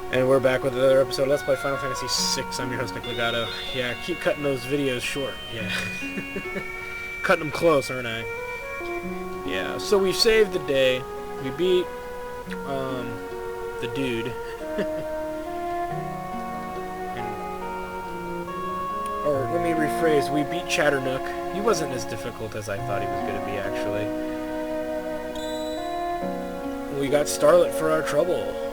And we're back with another episode of Let's Play Final Fantasy VI. I'm your host, Nick Legato. Yeah, keep cutting those videos short. Yeah. Cutting them close, aren't I? Yeah, so we saved the day. We beat, the dude. Or, let me rephrase, we beat Chatternook. He wasn't as difficult as I thought he was going to be, actually. We got Starlet for our trouble.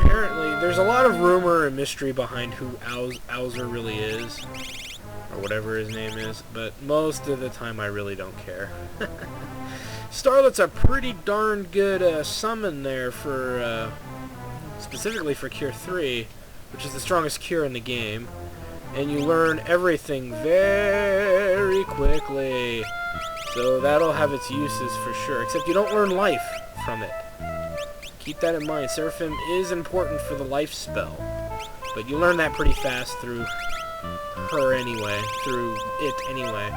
Apparently, there's a lot of rumor and mystery behind who Owzer really is, or whatever his name is, but most of the time I really don't care. Starlet's a pretty darn good summon there for, specifically for Cure 3, which is the strongest cure in the game, and you learn everything very quickly, so that'll have its uses for sure, except you don't learn life from it. Keep that in mind. Seraphim is important for the life spell, but you learn that pretty fast through her anyway, through it anyway,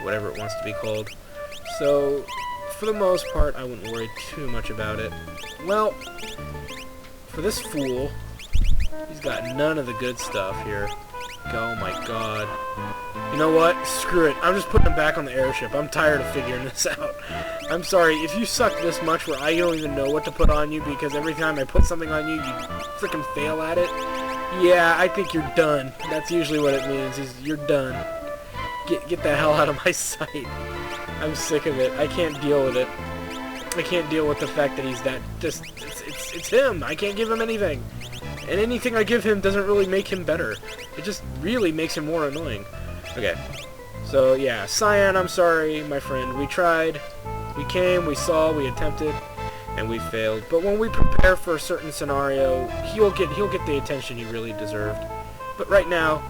whatever it wants to be called. So, for the most part, I wouldn't worry too much about it. Well, for this fool, he's got none of the good stuff here. Oh my god. You know what? Screw it. I'm just putting him back on the airship. I'm tired of figuring this out. I'm sorry, if you suck this much where I don't even know what to put on you because every time I put something on you, you freaking fail at it, yeah, I think you're done. That's usually what it means, is you're done. Get the hell out of my sight. I'm sick of it. I can't deal with it. I can't deal with the fact that he's that, just, it's him. I can't give him anything. And anything I give him doesn't really make him better. It just really makes him more annoying. Okay. So, yeah. Cyan, I'm sorry, my friend. We tried. We came, we saw, we attempted, and we failed. But when we prepare for a certain scenario, he'll get the attention he really deserved. But right now,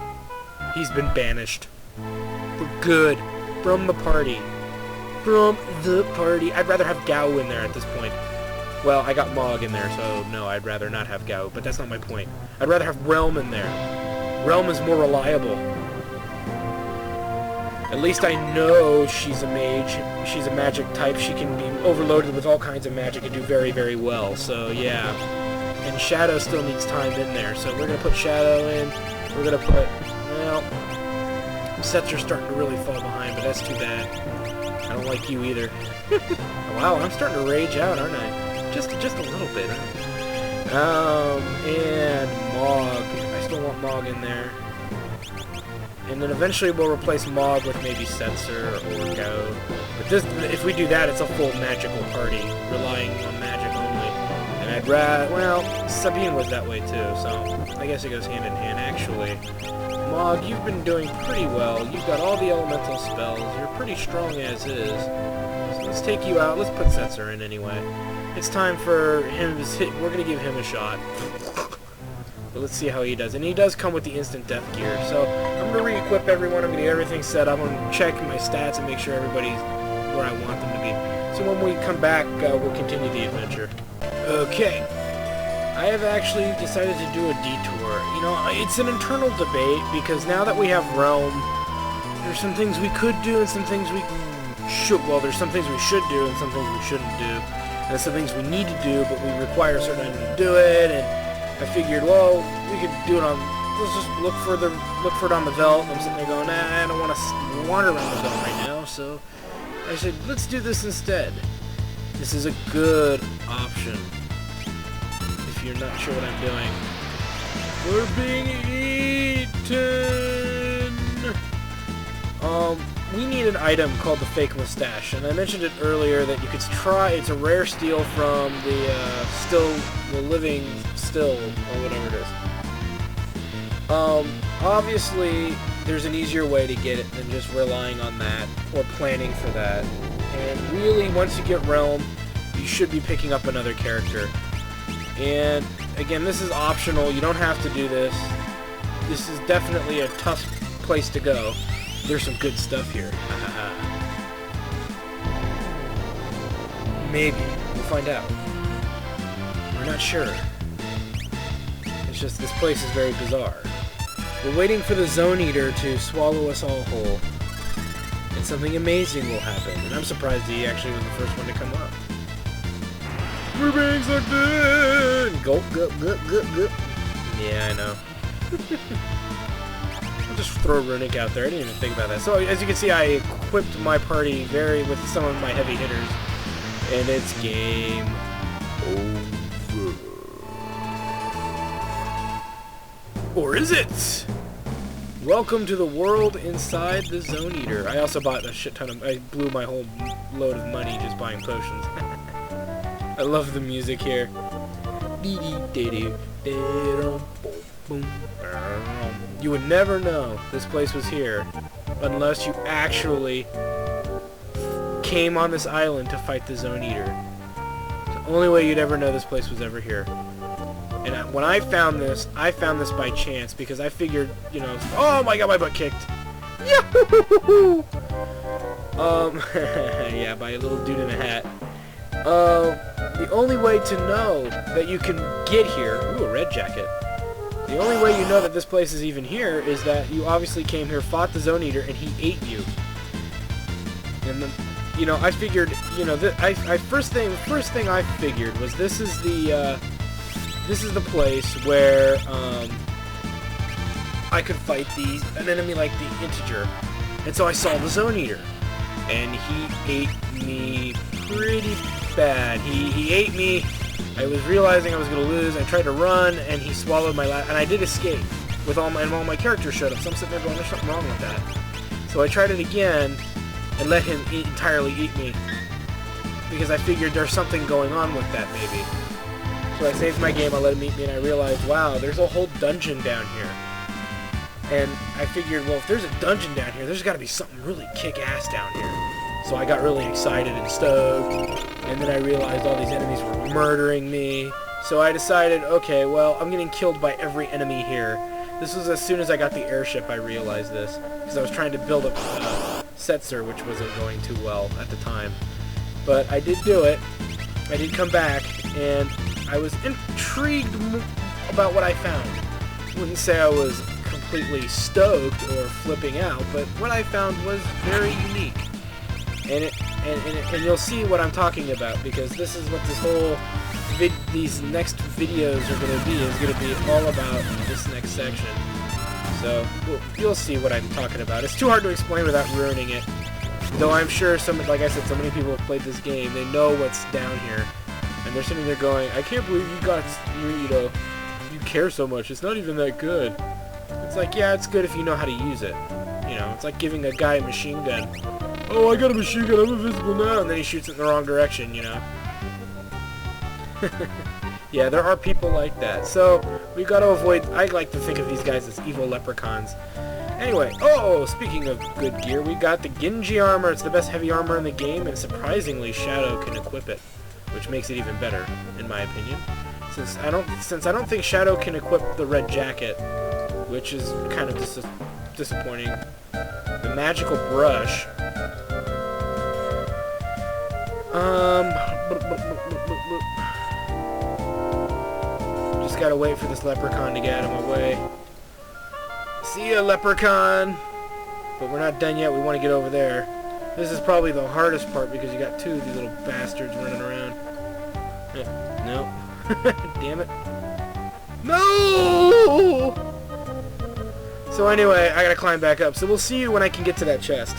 he's been banished. For good. From the party. From the party. I'd rather have Gao in there at this point. Well, I got Mog in there, so no, I'd rather not have Gao, but that's not my point. I'd rather have Realm in there. Realm is more reliable. At least I know she's a mage. She's a magic type. She can be overloaded with all kinds of magic and do very, very well, so yeah. And Shadow still needs time in there, so we're going to put Shadow in. We're going to put, well, sets are starting to really fall behind, but that's too bad. I don't like you either. Wow, I'm starting to rage out, aren't I? Just a little bit. And Mog. I still want Mog in there. And then eventually we'll replace Mog with maybe Setzer or Go. But this, if we do that, it's a full magical party, relying on magic only. And I'd rather, well, Sabine was that way too, so I guess it goes hand in hand, actually. Mog, you've been doing pretty well. You've got all the elemental spells. You're pretty strong as is. So let's take you out. Let's put Setzer in anyway. It's time for him to we're going to give him a shot. But let's see how he does. And he does come with the instant death gear. So I'm going to re-equip everyone. I'm going to get everything set up. I'm going to check my stats and make sure everybody's where I want them to be. So when we come back, we'll continue the adventure. Okay. I have actually decided to do a detour. You know, it's an internal debate because now that we have Realm, there's some things we could do and some things we should. Well, there's some things we should do and some things we shouldn't do. And some things we need to do, but we require a certain item to do it, and I figured, well, we could do it on, let's just look for it on the Veldt. I'm sitting there going, nah, I don't want to wander around the Veldt right now, so I said, let's do this instead. This is a good option, if you're not sure what I'm doing. We're being eaten! We need an item called the Fake Mustache, and I mentioned it earlier that you could try, it's a rare steal from the living still, or whatever it is. Obviously, there's an easier way to get it than just relying on that, or planning for that. And really, once you get Realm, you should be picking up another character. And, again, this is optional, you don't have to do this. This is definitely a tough place to go. There's some good stuff here. Maybe. We'll find out. We're not sure. It's just this place is very bizarre. We're waiting for the Zone Eater to swallow us all whole. And something amazing will happen. And I'm surprised he actually was the first one to come up. for being sucked in! Gulp, gulp, gulp, gulp, gulp. Yeah, I know. I'll just throw Runic out there. I didn't even think about that. So, as you can see, I equipped my party with some of my heavy hitters. And it's game over. Or is it? Welcome to the world inside the Zone Eater. I also bought a shit ton of... I blew my whole load of money just buying potions. I love the music here. You would never know this place was here unless you actually came on this island to fight the Zone Eater. It's the only way you'd ever know this place was ever here. And when I found this by chance because I figured, you know, oh my god, my butt kicked. Yahoo! Yeah, by a little dude in a hat. The only way to know that you can get here, ooh, a red jacket. The only way you know that this place is even here is that you obviously came here, fought the Zone Eater, and he ate you. And then, you know, I figured, you know, first thing I figured was this is the place where I could fight an enemy like the Integer. And so I saw the Zone Eater, and he ate me pretty bad. He ate me. I was realizing I was going to lose. I tried to run, and he swallowed my and I did escape with all my characters showed up. So I'm sitting there going, there's something wrong with that. So I tried it again and let him entirely eat me because I figured there's something going on with that maybe. So I saved my game, I let him eat me, and I realized, wow, there's a whole dungeon down here. And I figured, well, if there's a dungeon down here, there's got to be something really kick-ass down here. So I got really excited and stoked, and then I realized all these enemies were murdering me. So I decided, okay, well, I'm getting killed by every enemy here. This was as soon as I got the airship I realized this, because I was trying to build up Setzer, which wasn't going too well at the time. But I did do it. I did come back, and I was intrigued about what I found. I wouldn't say I was completely stoked or flipping out, but what I found was very unique. And you'll see what I'm talking about, because this is what this whole these next videos are going to be. Is going to be all about this next section. So you'll see what I'm talking about. It's too hard to explain without ruining it. Though I'm sure like I said, so many people have played this game. They know what's down here. And they're sitting there going, I can't believe you care so much. It's not even that good. It's like, yeah, it's good if you know how to use it. You know, it's like giving a guy a machine gun. Oh, I got a machine gun, I'm invisible now. And then he shoots it in the wrong direction, you know. Yeah, there are people like that. So, we got to avoid, I like to think of these guys as evil leprechauns. Anyway, oh, speaking of good gear, we got the Genji armor. It's the best heavy armor in the game, and surprisingly, Shadow can equip it, which makes it even better, in my opinion. Since I don't think Shadow can equip the red jacket, which is kind of disappointing. The magical brush. Just gotta wait for this leprechaun to get out of my way. See ya, leprechaun! But we're not done yet, we want to get over there. This is probably the hardest part because you got two of these little bastards running around. No. Damn it. No! So anyway, I gotta climb back up. So we'll see you when I can get to that chest.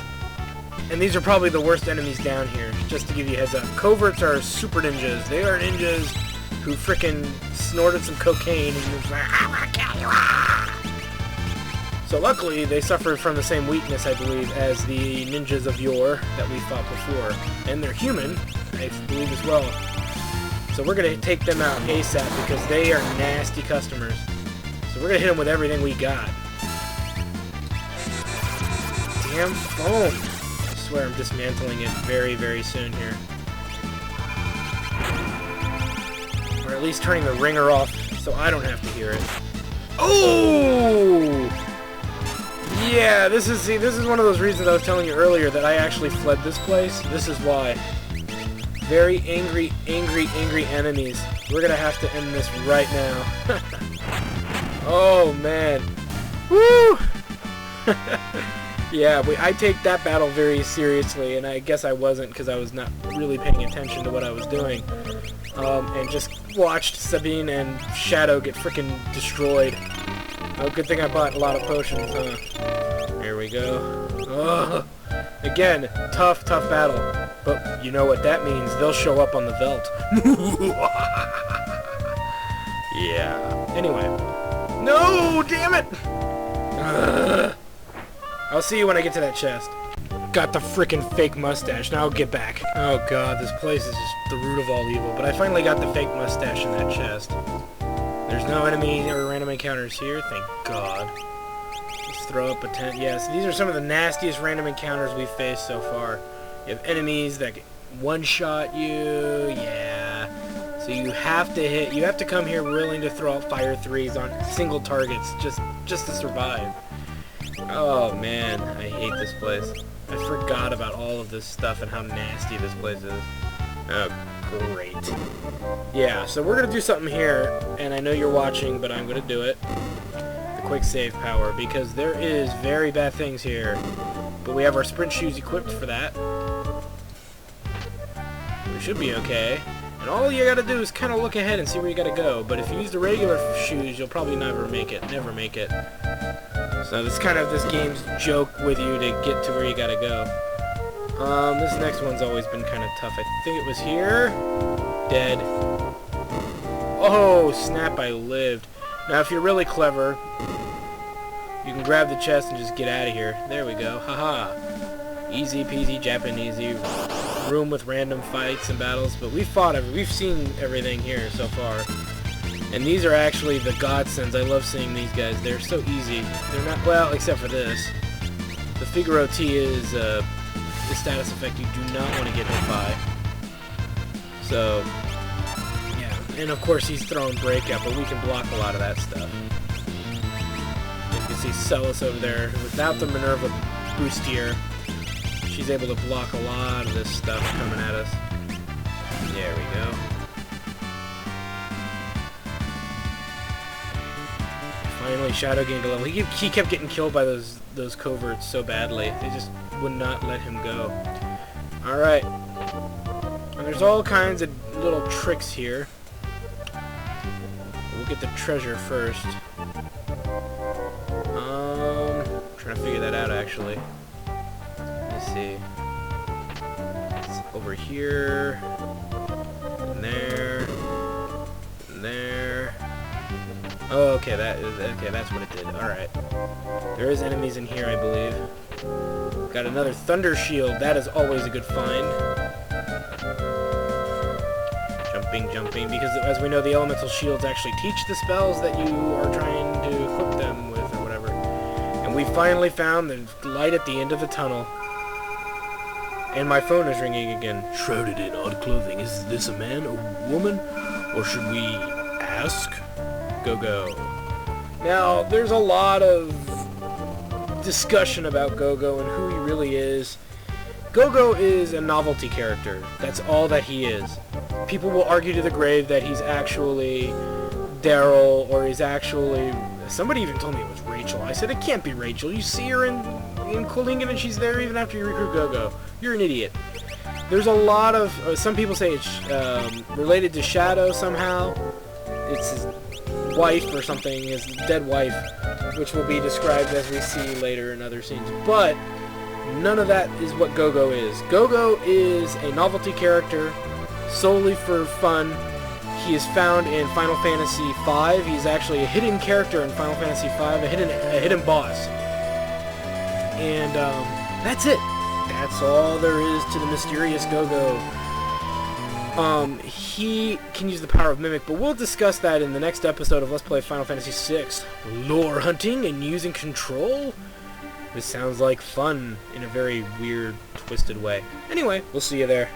And these are probably the worst enemies down here, just to give you a heads up. Coverts are super ninjas. They are ninjas who frickin' snorted some cocaine and was like, I'm gonna kill you! So luckily, they suffered from the same weakness, I believe, as the ninjas of yore that we fought before. And they're human, I believe as well. So we're gonna take them out ASAP because they are nasty customers. So we're gonna hit them with everything we got. Damn phone! I swear I'm dismantling it very, very soon here. Or at least turning the ringer off so I don't have to hear it. Oh! Yeah, this is one of those reasons I was telling you earlier that I actually fled this place. This is why. Very angry, angry, angry enemies. We're gonna have to end this right now. Oh, man. Woo! Yeah, I take that battle very seriously, and I guess I wasn't because I was not really paying attention to what I was doing. And just watched Sabine and Shadow get frickin' destroyed. Oh, good thing I bought a lot of potions, huh? There we go. Ugh. Again, tough battle. But you know what that means. They'll show up on the Veldt. Yeah. Anyway. No! Damn it! Ugh. I'll see you when I get to that chest. Got the frickin' fake mustache. Now I'll get back. Oh god, this place is just the root of all evil. But I finally got the fake mustache in that chest. There's no enemy or random encounters here, thank god. Let's throw up a tent. Yes, these are some of the nastiest random encounters we've faced so far. You have enemies that one-shot you, yeah. So you have to come here willing to throw out fire threes on single targets just to survive. Oh man, I hate this place. I forgot about all of this stuff and how nasty this place is. Oh, great. Yeah, so we're going to do something here, and I know you're watching, but I'm going to do it. The quick save power, because there is very bad things here. But we have our sprint shoes equipped for that. We should be okay. And all you gotta do is kind of look ahead and see where you gotta go. But if you use the regular shoes, you'll probably never make it. So this is kind of this game's joke with you to get to where you gotta go. This next one's always been kind of tough. I think it was here. Dead. Oh, snap, I lived. Now, if you're really clever, you can grab the chest and just get out of here. There we go. Haha. Easy peasy Japanesey. Room with random fights and battles, but we've seen everything here so far. And these are actually the godsends. I love seeing these guys. They're so easy. They're not, well, except for this. The Figaro T is the status effect you do not want to get hit by. So, yeah. And of course he's throwing breakout, but we can block a lot of that stuff. As you can see Celis over there, without the Minerva Bustier, she's able to block a lot of this stuff coming at us. There we go. Finally, Shadow gained a level. He kept getting killed by those coverts so badly. They just would not let him go. Alright. And there's all kinds of little tricks here. We'll get the treasure first. Trying to figure that out, actually. Let's see. It's over here. And there. And there. Oh, okay, that's what it did. Alright. There is enemies in here, I believe. Got another Thunder Shield. That is always a good find. Jumping, because as we know, the Elemental Shields actually teach the spells that you are trying to equip them with, or whatever. And we finally found the light at the end of the tunnel. And my phone is ringing again. Shrouded in odd clothing. Is this a man, a woman? Or should we ask? Gogo. Now, there's a lot of discussion about Gogo and who he really is. Gogo is a novelty character. That's all that he is. People will argue to the grave that he's actually Daryl, or he's actually... Somebody even told me it was Rachel. I said, it can't be Rachel. You see her in Kolingen and she's there even after you recruit Gogo. You're an idiot. There's a lot of... some people say it's related to Shadow somehow. It's his wife or something, his dead wife, which will be described as we see later in other scenes. But none of that is what Gogo is. Gogo is a novelty character solely for fun. He is found in Final Fantasy V. He's actually a hidden character in Final Fantasy V, a hidden boss. And that's it. That's all there is to the mysterious Gogo. He can use the power of Mimic, but we'll discuss that in the next episode of Let's Play Final Fantasy VI. Lore hunting and using control? This sounds like fun in a very weird, twisted way. Anyway, we'll see you there.